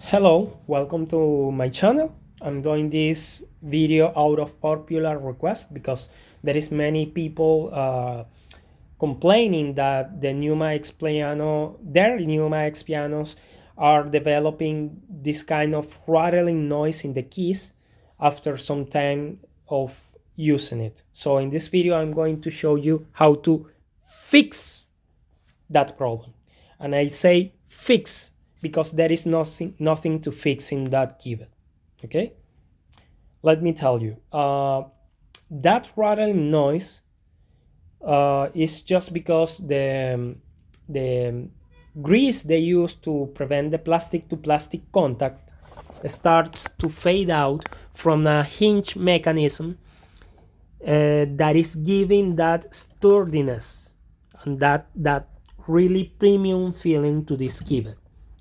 Hello, welcome to my channel. I'm doing this video out of popular request because there is many people complaining that the Numa X Piano, their Numa X Pianos are developing this kind of rattling noise in the keys after some time of using it. So in this video, I'm going to show you how to fix that problem. And I say fix because there is nothing to fix in that Keybed. Okay, let me tell you, that rattling noise is just because the grease they use to prevent the plastic to plastic contact starts to fade out from a hinge mechanism that is giving that sturdiness and that really premium feeling to this Keybed.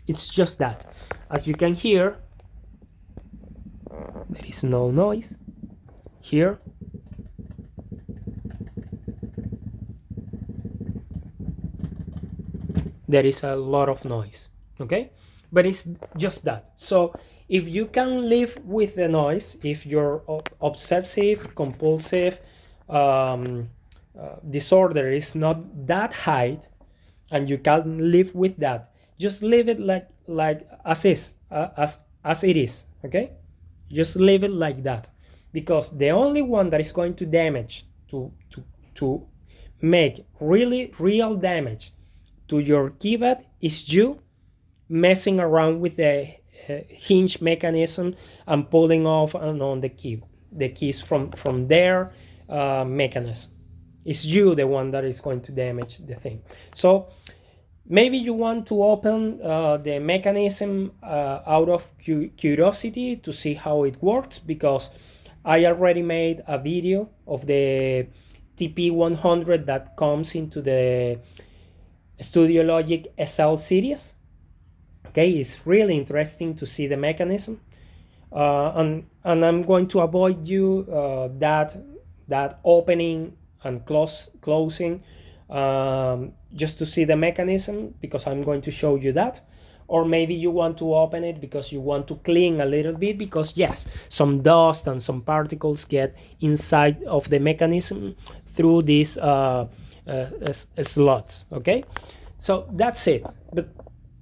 It's just that, as you can hear, there is no noise here. There is a lot of noise, okay, but it's just that. So if you can live with the noise, if your obsessive compulsive disorder is not that high and you can live with that, just leave it like as is, as it is, okay? Just leave it like that, because the only one that is going to damage to make really real damage to your Keybed is you messing around with the hinge mechanism and pulling off and on the keys from their mechanism. It's you the one that is going to damage the thing. So maybe you want to open the mechanism out of curiosity to see how it works, because I already made a video of the TP100 that comes into the Studio Logic SL series. Okay, it's really interesting to see the mechanism, and I'm going to avoid you that opening and closing just to see the mechanism, because I'm going to show you that. Or maybe you want to open it because you want to clean a little bit, because yes, some dust and some particles get inside of the mechanism through these slots. Okay, so that's it. But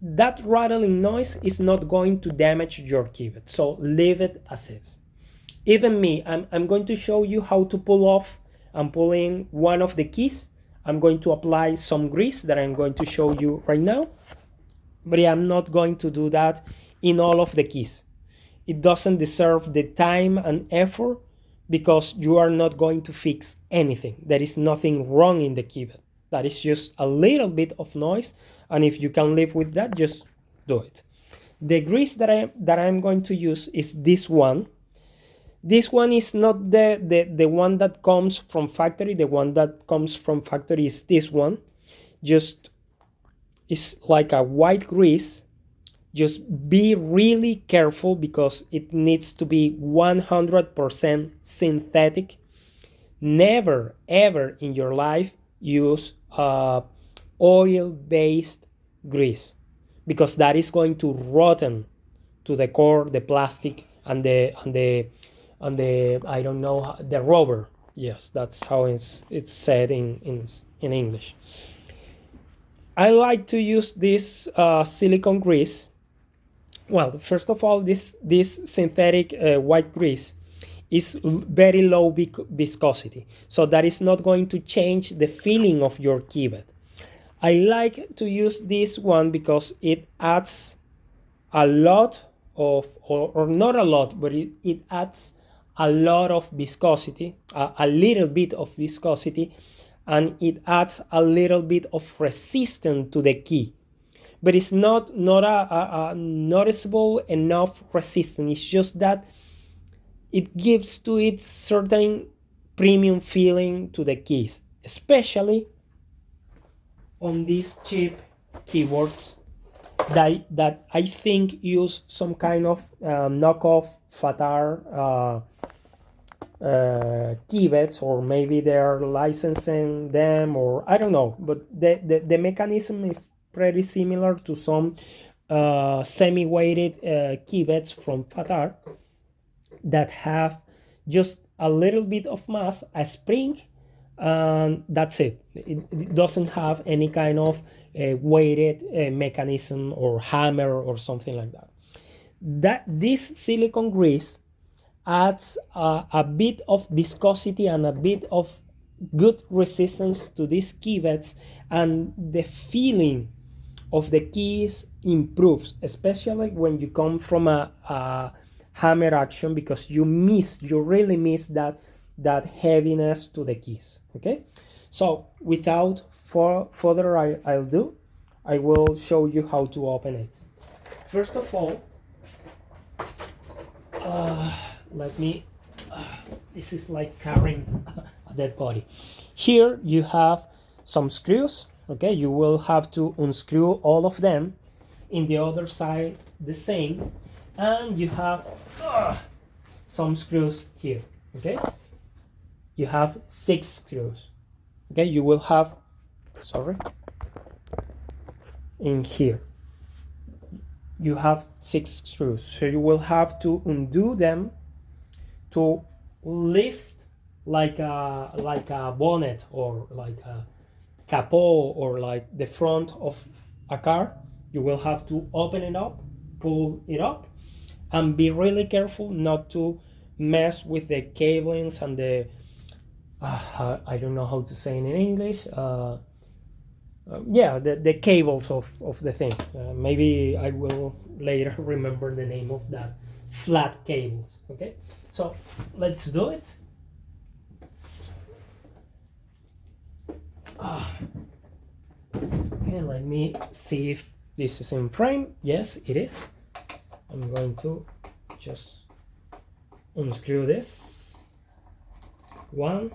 that rattling noise is not going to damage your Keybed, so leave it as is. Even me, I'm going to show you how to pull off and pull in one of the keys. I'm going to apply some grease that I'm going to show you right now, but I'm not going to do that in all of the keys. It doesn't deserve the time and effort, because you are not going to fix anything. There is nothing wrong in the Keybed. That is just a little bit of noise, and if you can live with that, just do it. The grease that I'm going to use is this one. This one is not the one that comes from factory. The one that comes from factory is this one. Just it's like a white grease. Just be really careful, because it needs to be 100% synthetic. Never ever in your life use oil-based grease, because that is going to rotten to the core the plastic and the I don't know, the rubber. Yes, that's how it's said in English. I like to use this silicone grease. Well, first of all, this synthetic white grease is very low viscosity, so that is not going to change the feeling of your Keybed. I like to use this one because it adds a lot of, or not a lot, but it adds a lot of viscosity, a little bit of viscosity, and it adds a little bit of resistance to the key. But it's not a noticeable enough resistance. It's just that it gives to it certain premium feeling to the keys, especially on these cheap keyboards that I think use some kind of knockoff Fatar keybeds, or maybe they're licensing them, or I don't know, but the mechanism is pretty similar to some semi-weighted keybeds from Fatar that have just a little bit of mass, a spring, and that's it. It doesn't have any kind of weighted mechanism or hammer or something like that. This silicone grease adds a bit of viscosity and a bit of good resistance to these keybeds, and the feeling of the keys improves, especially when you come from a hammer action, because you really miss that heaviness to the keys. Okay, so without further ado, I will show you how to open it. First of all, let me this is like carrying a dead body. Here you have some screws. Okay, you will have to unscrew all of them. In the other side the same, and you have some screws here. Okay, you have 6 screws. Okay, you will have, sorry, in here you have 6 screws, so you will have to undo them to lift like a bonnet or like a capot or like the front of a car. You will have to open it up, pull it up, and be really careful not to mess with the cablings and the I don't know how to say it in English. Yeah, the cables of the thing. Maybe I will later remember the name of that. Flat cables. Okay, so let's do it. Okay, let me see if this is in frame. Yes, it is. I'm going to just unscrew this. 1,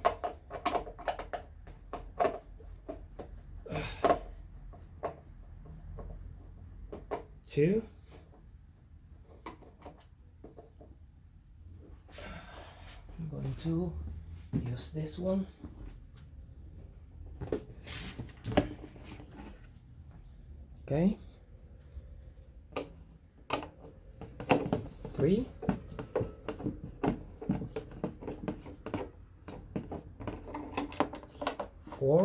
2, I'm going to use this one. Okay, 3, 4,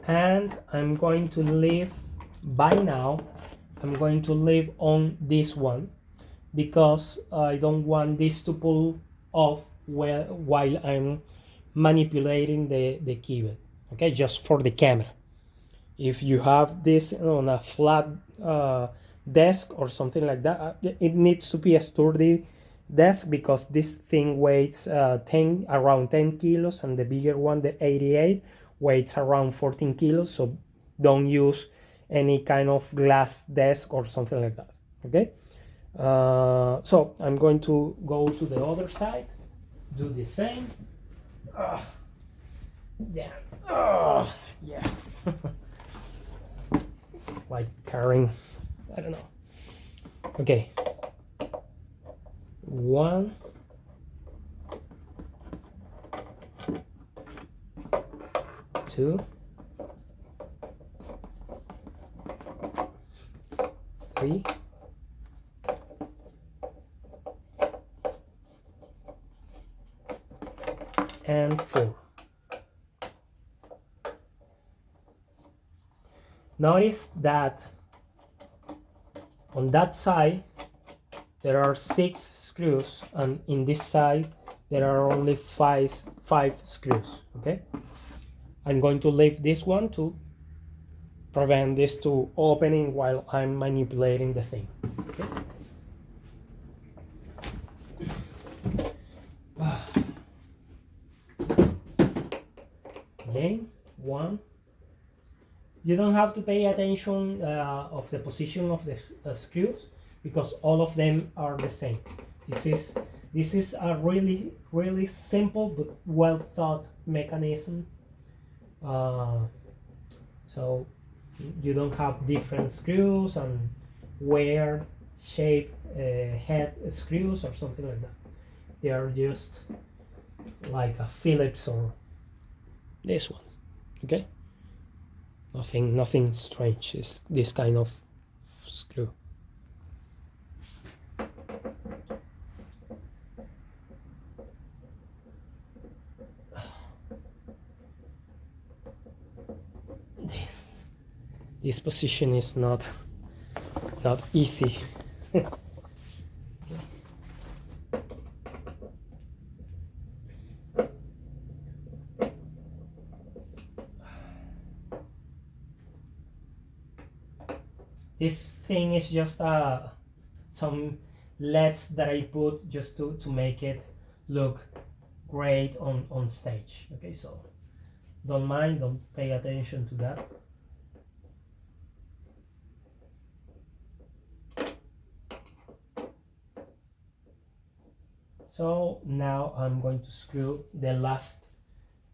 and I'm going to leave, by now I'm going to leave on this one because I don't want this to pull off while I'm manipulating the keybed. Okay, just for the camera. If you have this on a flat desk or something like that, it needs to be a sturdy desk because this thing weighs around 10 kilos, and the bigger one, the 88, weighs around 14 kilos. So don't use any kind of glass desk or something like that. Okay, so I'm going to go to the other side, do the same. Yeah, yeah. It's like carrying, I don't know. Okay, 1, 2, 3, and 4. Notice that on that side there are 6 screws, and in this side there are only 5 screws. Okay, I'm going to leave this one to prevent this to opening while I'm manipulating the thing. Okay. Again, 1. You don't have to pay attention of the position of the screws because all of them are the same. This is a really simple but well thought mechanism. So you don't have different screws and weird shape head screws or something like that. They are just like a Phillips or this one. Okay, nothing strange. It's this kind of screw. This position is not easy. This thing is just some LEDs that I put just to make it look great on stage. Okay, so don't pay attention to that. So now I'm going to screw the last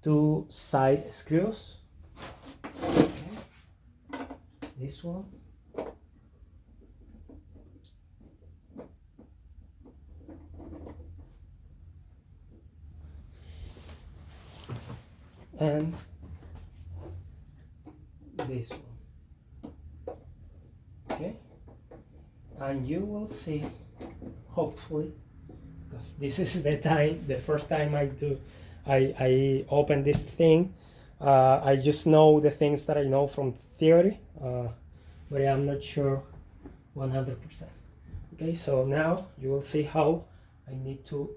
two side screws. Okay. This one. And this one. Okay, and you will see, hopefully, because this is the first time I open this thing. I just know the things that I know from theory, but I'm not sure 100%. Okay, so now you will see how I need to,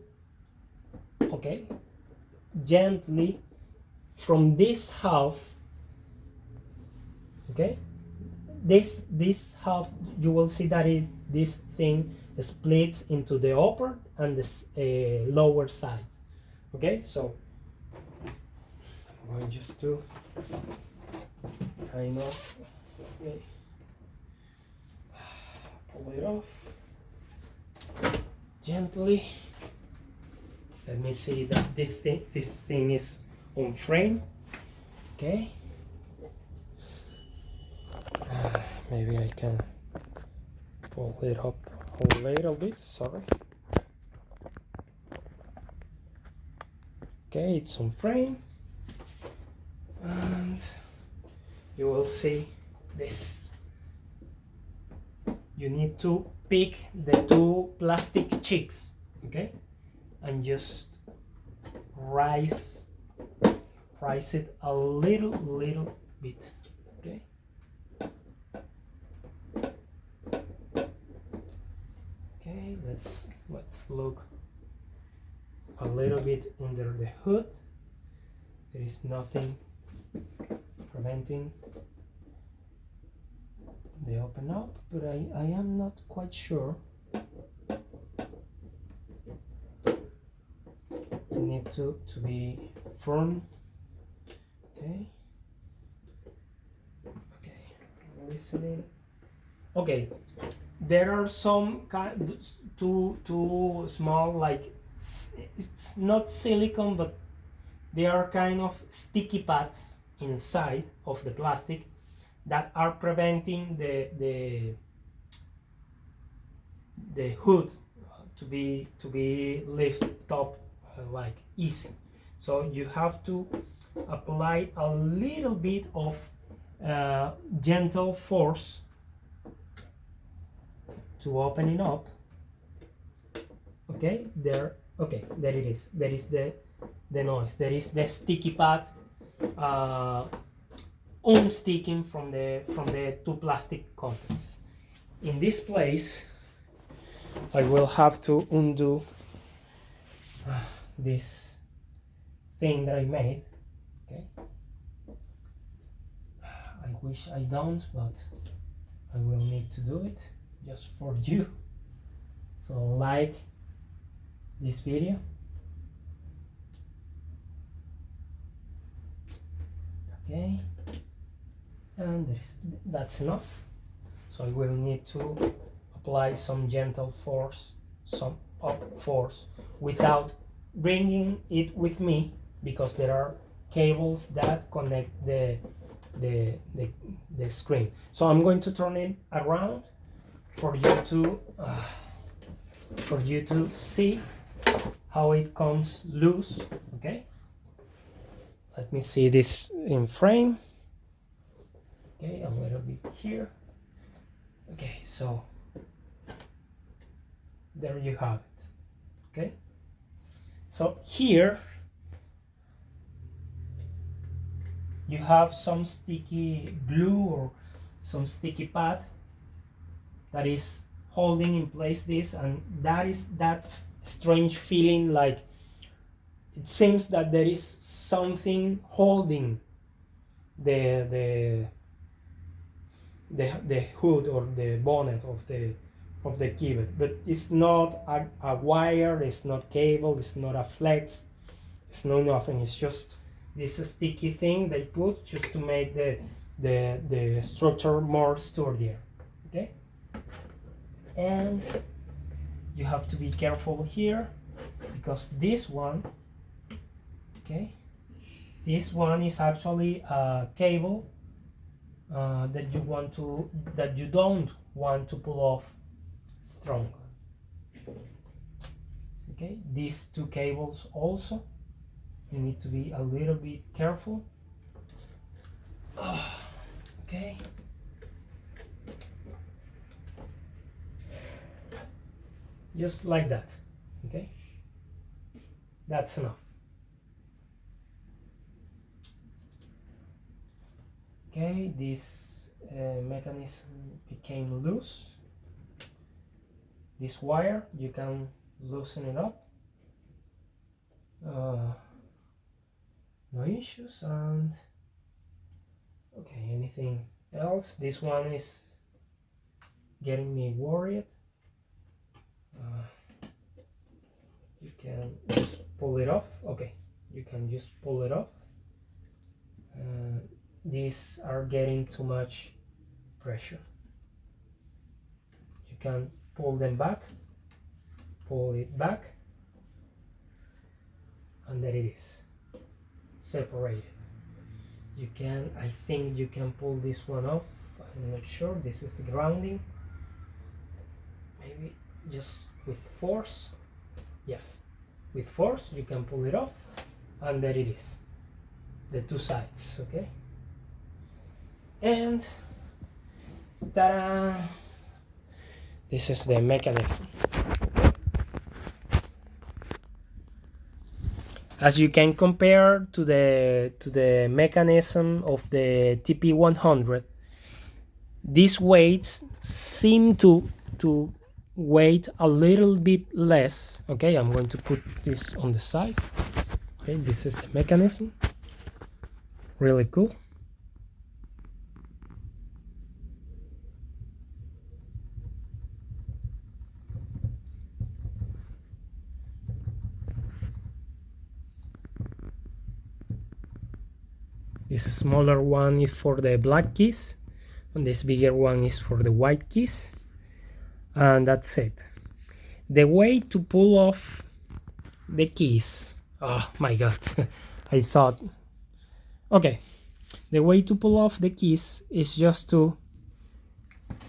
okay, gently from this half, okay, this half, you will see that this thing splits into the upper and the lower sides. Okay, so I'm going just to kind of, okay, pull it off gently. Let me see that this thing is on frame. Okay, maybe I can pull it up a little bit, sorry. Okay, it's on frame, and you will see this. You need to pick the two plastic cheeks, okay, and just rise it a little bit. Okay, okay, let's look a little bit under the hood. There is nothing preventing the open up, but I am not quite sure. I need to be firm. Okay, listening. Okay, there are some kind two small, like, it's not silicone, but they are kind of sticky pads inside of the plastic that are preventing the hood to be lifted up like easy. So you have to apply a little bit of gentle force to open it up. Okay, there. Okay, there it is. There is the noise. There is the sticky pad unsticking from the two plastic contents. In this place, I will have to undo this thing that I made. Okay, I wish I don't, but I will need to do it just for you. So like this video. Okay, and that's enough. So I will need to apply some gentle force, some up force, without bringing it with me, because there are cables that connect the screen. So I'm going to turn it around for you to see how it comes loose. Okay, let me see this in frame. Okay, a little bit here. Okay, so there you have it. Okay, so here you have some sticky glue or some sticky pad that is holding in place this, and that is that strange feeling, like it seems that there is something holding the hood or the bonnet of the Keybed, but it's not a wire, it's not cable, it's not a flex, it's no nothing. It's just this sticky thing they put just to make the structure more sturdier. Okay, and you have to be careful here because this one, okay, this one is actually a cable that you don't want to pull off strong. Okay, these two cables also, you need to be a little bit careful. Okay, just like that. Okay, that's enough. Okay, this mechanism became loose. This wire, you can loosen it up. No issues. And okay, anything else? This one is getting me worried. You can just pull it off. Okay, you can just pull it off. These are getting too much pressure. You can pull them back, pull it back, and there it is, separated. You can, I think you can pull this one off. I'm not sure. This is the grounding. Maybe just with force. Yes, with force you can pull it off, and there it is, the two sides. Okay, and ta-da! This is the mechanism. As you can compare to the mechanism of the TP100, these weights seem to weight a little bit less. Okay, I'm going to put this on the side. Okay, this is the mechanism. Really cool. This smaller one is for the black keys, and this bigger one is for the white keys. And that's it. The way to pull off the keys, oh my god, I thought, okay, the way to pull off the keys is just to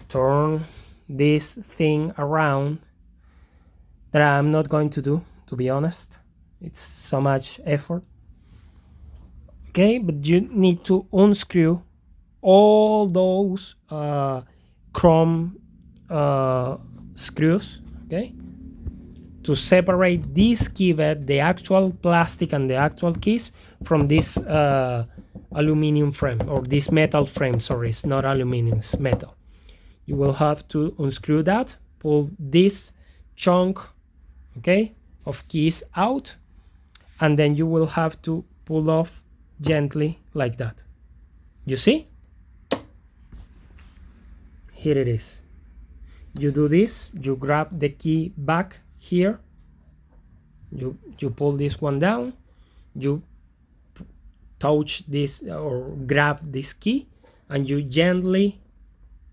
turn this thing around, that I'm not going to do, to be honest. It's so much effort. Okay, but you need to unscrew all those chrome screws, okay, to separate this keybed, the actual plastic and the actual keys, from this aluminum frame, or this metal frame. Sorry, it's not aluminum, it's metal. You will have to unscrew that, pull this chunk, okay, of keys out, and then you will have to pull off gently like that. You see? Here it is. You do this, you grab the key back here, you pull this one down, you touch this or grab this key, and you gently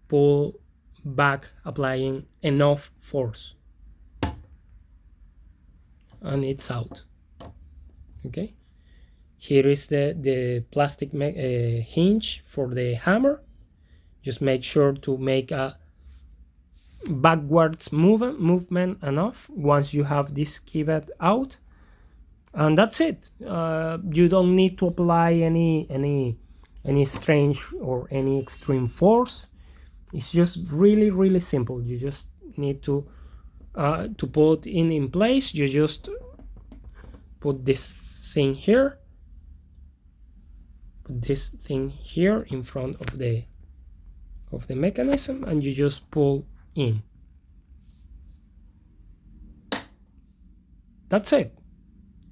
pull back, applying enough force, and it's out. Okay, here is the plastic hinge for the hammer. Just make sure to make a backwards movement enough once you have this keybed out, and that's it. You don't need to apply any strange or any extreme force. It's just really simple. You just need to put in place. You just put this thing here, in front of the mechanism, and you just pull in. That's it.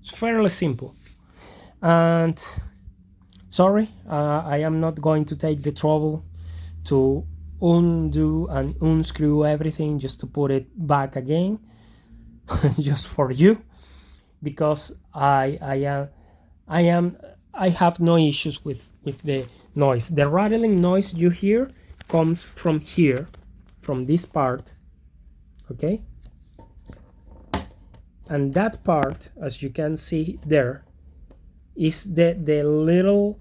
It's fairly simple. And sorry, I am not going to take the trouble to undo and unscrew everything just to put it back again just for you, because I have no issues with the noise. The rattling noise you hear comes from here, from this part, okay? And that part, as you can see there, is the little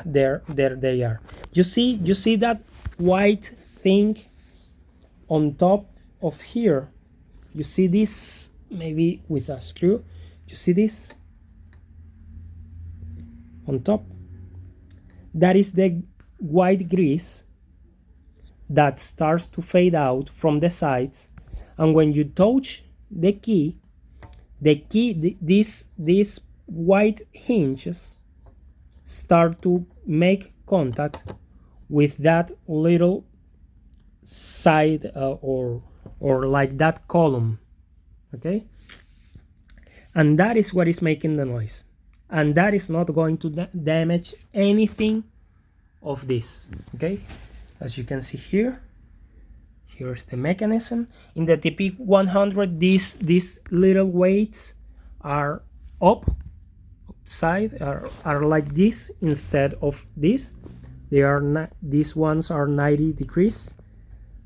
there they are. You see that white thing on top of here? You see this, maybe with a screw? You see this on top? That is the white grease that starts to fade out from the sides, and when you touch the key, these white hinges start to make contact with that little side or like that column, okay? And that is what is making the noise, and that is not going to damage anything of this, okay? As you can see here, here's the mechanism. In the TP100, these little weights are upside, are like this instead of this. They are these ones are 90 degrees,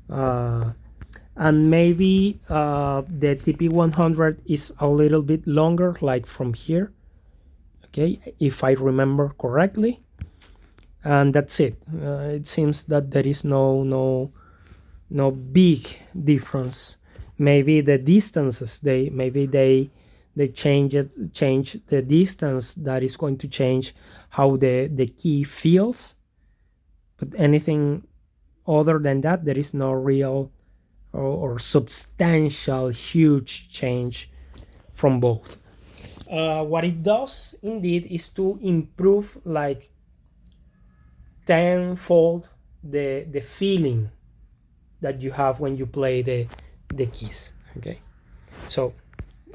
and maybe the TP100 is a little bit longer, like from here, okay, if I remember correctly. And that's it. It seems that there is no big difference. Maybe the distances, they change the distance. That is going to change how the key feels, but anything other than that, there is no real or substantial huge change from both. What it does indeed is to improve like tenfold the feeling that you have when you play the keys, okay? So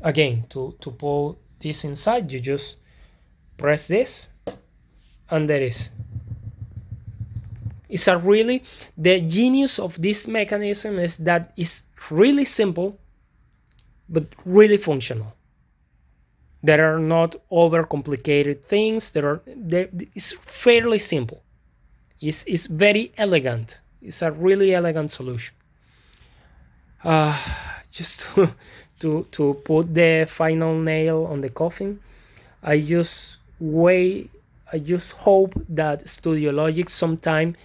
again, to pull this inside, you just press this, and there is. It's a really, the genius of this mechanism is that it's really simple but really functional. There are not overcomplicated things. It's fairly simple. It's very elegant. It's a really elegant solution. Just to put the final nail on the coffin, I just hope that Studio Logic sometime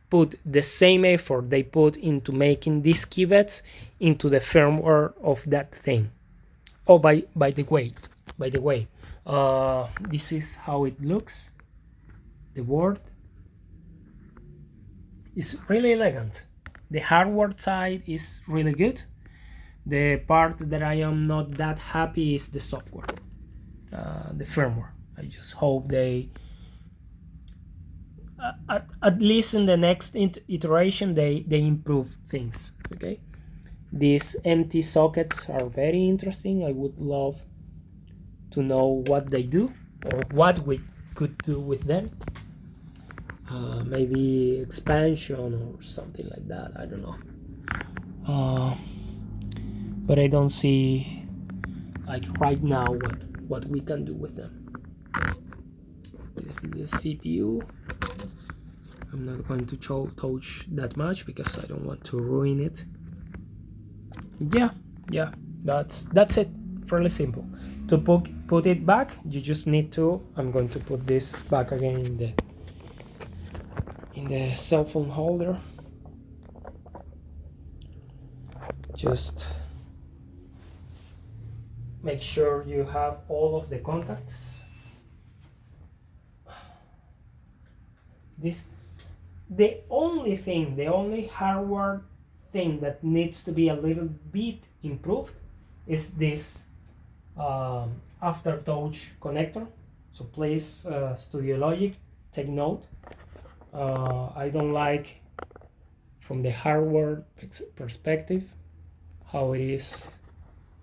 put the same effort they put into making these keybeds into the firmware of that thing. Oh, by the way, this is how it looks. The board is really elegant. The hardware side is really good. The part that I am not that happy is the software, the firmware. I just hope they, at least in the next iteration, they improve things, okay? These empty sockets are very interesting. I would love to know what they do or what we could do with them. Maybe expansion or something like that, I don't know. But I don't see, like right now, what we can do with them. This is the CPU. I'm not going to touch that much because I don't want to ruin it. Yeah, that's it. Fairly simple. To put it back, you just need to, I'm going to put this back again in the cell phone holder. Just make sure you have all of the contacts. The only hardware thing that needs to be a little bit improved is this aftertouch connector. So please, Studio Logic, take note. I don't like, from the hardware perspective, how it is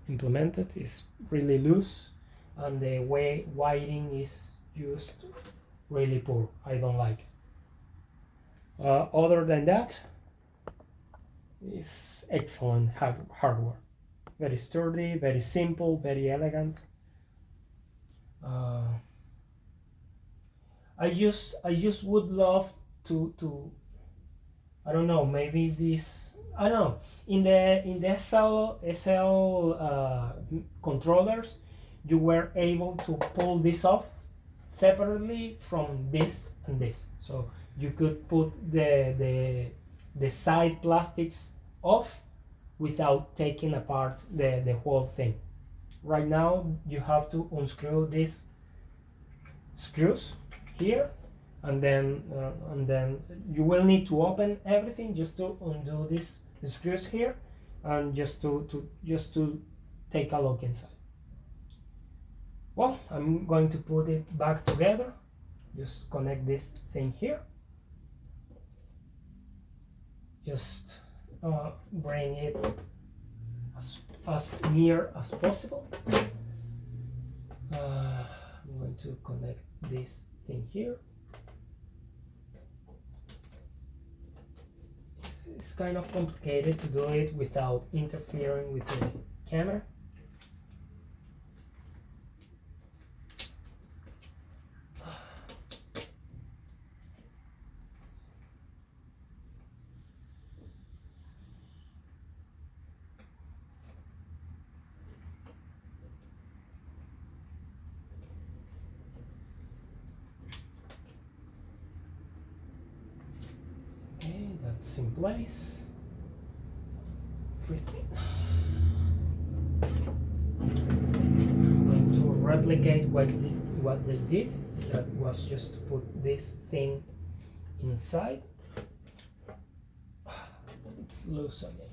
implemented. Is really loose, and the way wiring is used really poor. I don't like. Other than that, it's excellent hardware. Very sturdy, very simple, very elegant. I just would love to I don't know, maybe this, I don't know, in the SL controllers, you were able to pull this off separately from this and this, so you could put the side plastics off without taking apart the whole thing. Right now you have to unscrew these screws here, and then you will need to open everything just to undo these screws here, and just to take a look inside. Well, I'm going to put it back together. Just connect this thing here. Just bring it as near as possible. I'm going to connect this thing here. It's kind of complicated to do it without interfering with the camera. Okay, that's in place. I'm going to replicate what they did. That was just to put this thing inside. It's loose again.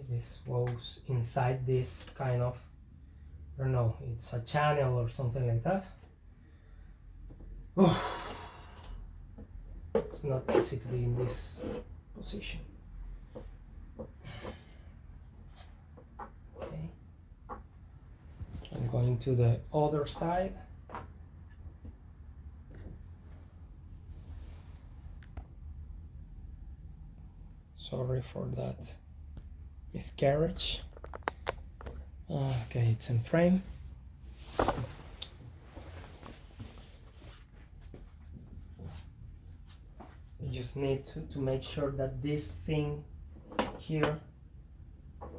This goes inside this kind of, I don't know, it's a channel or something like that. Oh, it's not easy to be in this position. Okay, I'm going to the other side. Sorry for that miscarriage. Okay, it's in frame. You just need to make sure that this thing here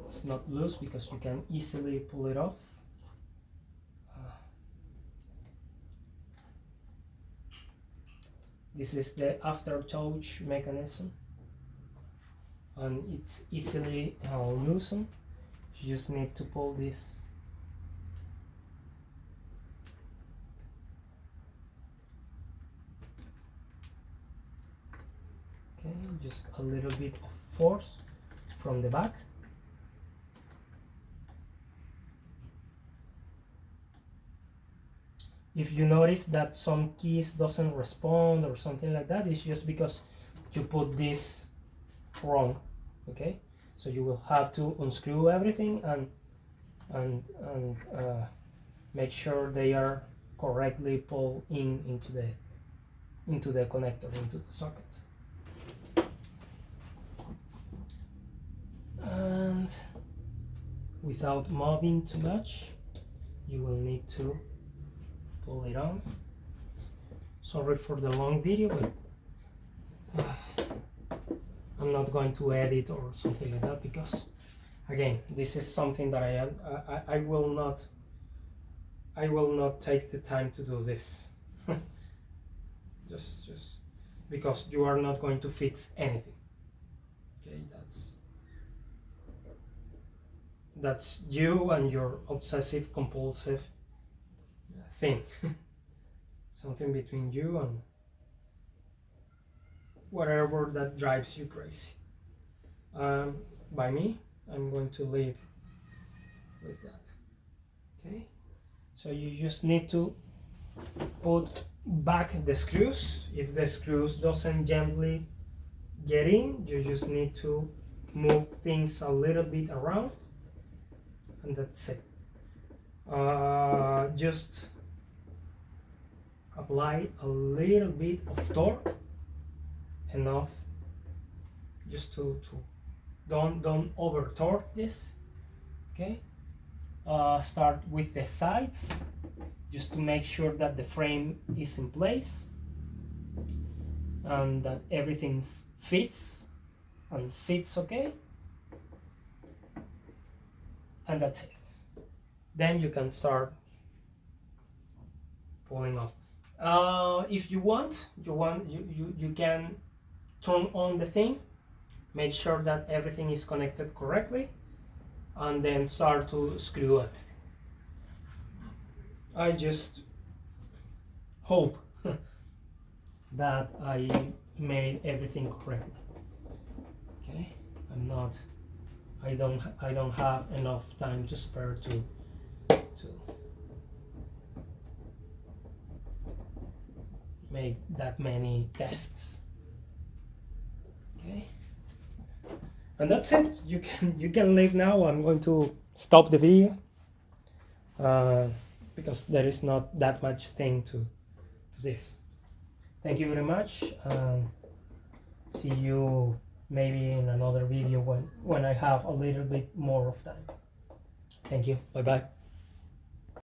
is not loose, because you can easily pull it off. This is the aftertouch mechanism, and it's easily loosened. You just need to pull this. Okay, just a little bit of force from the back. If you notice that some keys doesn't respond or something like that, it's just because you put this wrong. Okay, so you will have to unscrew everything and make sure they are correctly pulled into the connector, into the socket. And without moving too much, you will need to pull it on. Sorry for the long video, but I'm not going to edit or something like that, because Again, this is something that I will not take the time to do this. just because you are not going to fix anything. Okay, that's you and your obsessive compulsive thing. Something between you and whatever that drives you crazy. By me, I'm going to leave with that. Okay, so you just need to put back the screws. If the screws doesn't gently get in, you just need to move things a little bit around, and that's it. Just apply a little bit of torque, enough just to don't over torque this. Okay, start with the sides just to make sure that the frame is in place and that everything fits and sits okay, and that's it. Then you can start pulling off. If you can turn on the thing, make sure that everything is connected correctly, and then start to screw everything. I just hope that I made everything correctly. Okay, I don't have enough time to spare to make that many tests. Okay, and that's it. You can leave now. I'm going to stop the video because there is not that much thing to this. Thank you very much. See you maybe in another video when I have a little bit more of time. Thank you. Bye bye.